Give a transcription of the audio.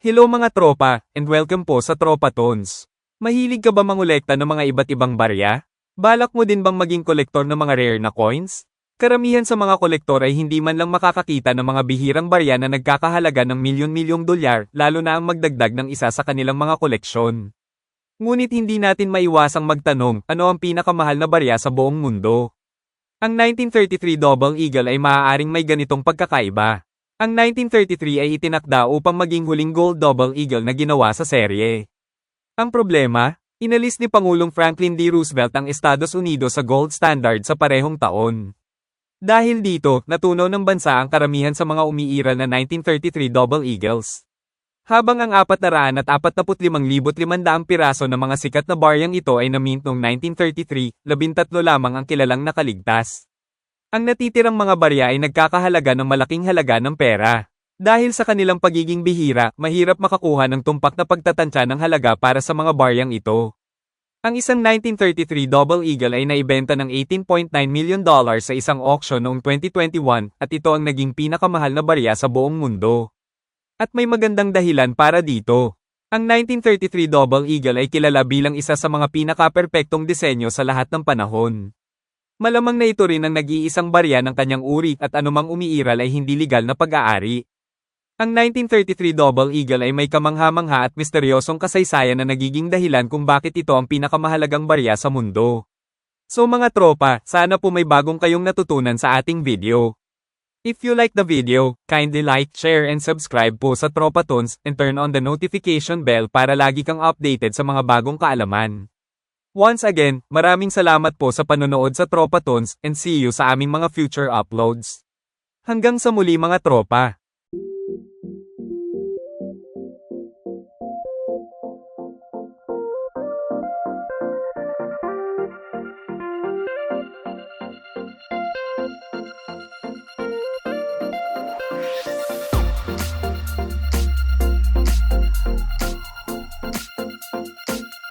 Hello mga tropa, and welcome po sa Tropa Tones. Mahilig ka ba mangolekta ng mga iba't ibang barya? Balak mo din bang maging kolektor ng mga rare na coins? Karamihan sa mga kolektor ay hindi man lang makakakita ng mga bihirang barya na nagkakahalaga ng milyon-milyong dolyar, lalo na ang magdagdag ng isa sa kanilang mga koleksyon. Ngunit hindi natin maiwasang magtanong, ano ang pinakamahal na barya sa buong mundo? Ang 1933 Double Eagle ay maaaring may ganitong pagkakaiba. Ang 1933 ay itinakda upang maging huling gold double eagle na ginawa sa serye. Ang problema, inalis ni Pangulong Franklin D. Roosevelt ang Estados Unidos sa gold standard sa parehong taon. Dahil dito, natunaw ng bansa ang karamihan sa mga umiiral na 1933 double eagles. Habang ang 445,500 piraso ng mga sikat na baryang ito ay na-mint noong 1933, 13 lamang ang kilalang nakaligtas. Ang natitirang mga barya ay nagkakahalaga ng malaking halaga ng pera. Dahil sa kanilang pagiging bihira, mahirap makakuha ng tumpak na pagtatantya ng halaga para sa mga baryang ito. Ang isang 1933 Double Eagle ay naibenta ng $18.9 million sa isang auction noong 2021 at ito ang naging pinakamahal na barya sa buong mundo. At may magandang dahilan para dito. Ang 1933 Double Eagle ay kilala bilang isa sa mga pinaka-perpektong disenyo sa lahat ng panahon. Malamang na ito rin ang nag-iisang barya ng kanyang uri at anumang umiiral ay hindi legal na pag-aari. Ang 1933 Double Eagle ay may kamangha-mangha at misteryosong kasaysayan na nagiging dahilan kung bakit ito ang pinakamahalagang barya sa mundo. So mga tropa, sana po may bagong kayong natutunan sa ating video. If you like the video, kindly like, share and subscribe po sa Tropa Tones and turn on the notification bell para lagi kang updated sa mga bagong kaalaman. Once again, maraming salamat po sa panonood sa Tropa Tones and see you sa aming mga future uploads. Hanggang sa muli mga tropa!